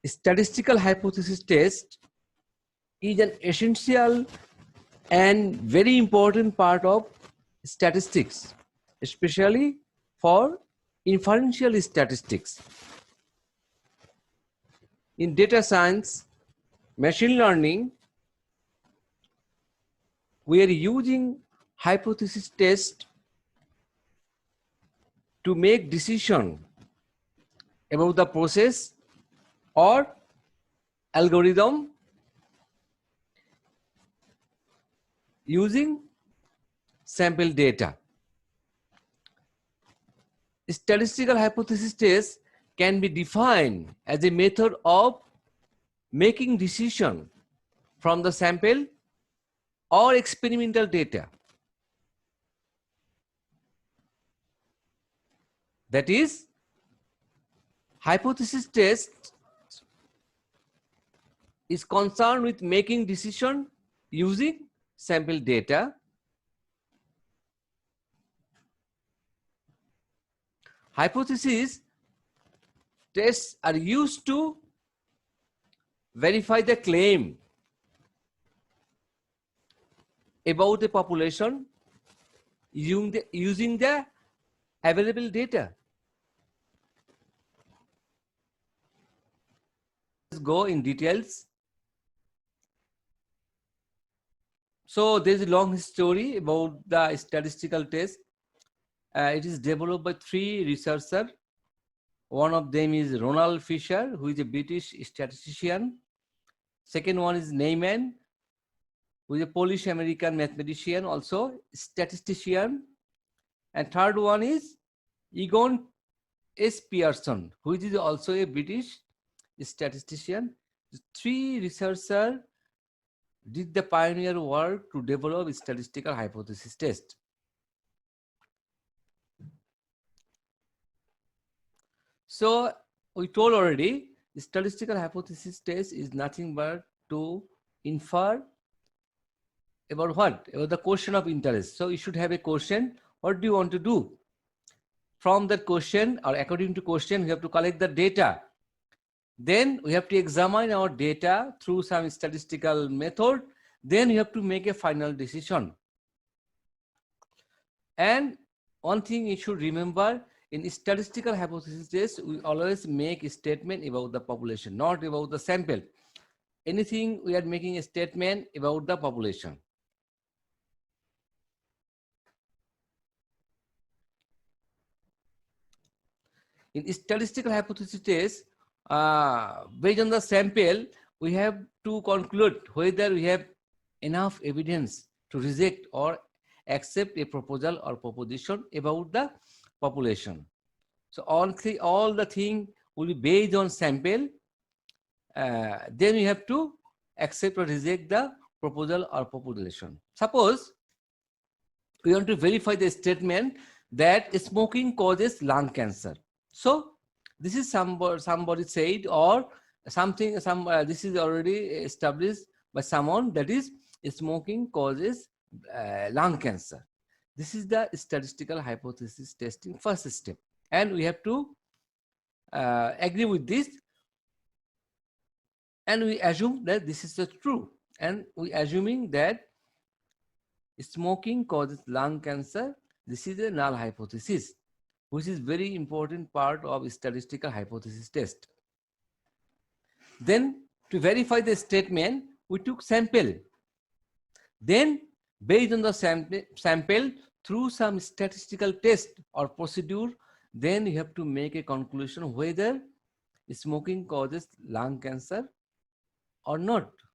statistical hypothesis test is an essential and very important part of statistics, especially for inferential statistics. In data science, machine learning, we are using hypothesis test to make decision about the process or algorithm using sample data. Statistical hypothesis test can be defined as a method of making decision from the sample or experimental data. That is, hypothesis test is concerned with making decision using sample data. Hypothesis tests are used to verify the claim about the population using the available data. Let's go in details. So there's a long story about the statistical test. It is developed by 3 researchers. One of them is Ronald Fisher, who is a British statistician. Second one is Neyman, who is a Polish-American mathematician, also statistician. And third one is Egon S. Pearson, who is also a British statistician. The 3 researchers did the pioneer work to develop statistical hypothesis test. So we told already, the statistical hypothesis test is nothing but to infer about what? About the question of interest. So you should have a question. What do you want to do? From that question, or according to question, we have to collect the data. Then we have to examine our data through some statistical method. Then you have to make a final decision. And one thing you should remember, in statistical hypothesis test, we always make a statement about the population, not about the sample. Anything we are making a statement about the population. In statistical hypothesis test, based on the sample, we have to conclude whether we have enough evidence to reject or accept a proposal or proposition about the population. So all the thing will be based on sample. Then we have to accept or reject the proposal or proposition. Suppose we want to verify the statement that smoking causes lung cancer. So this is somebody said, or something, this is already established by someone, that is smoking causes lung cancer. This is the statistical hypothesis testing first step, and we have to agree with this, and we assume that this is true, and we assuming that smoking causes lung cancer. This is a null hypothesis, which is very important part of statistical hypothesis test. Then to verify the statement, we took sample. Then based on the sample through some statistical test or procedure, then you have to make a conclusion whether smoking causes lung cancer or not.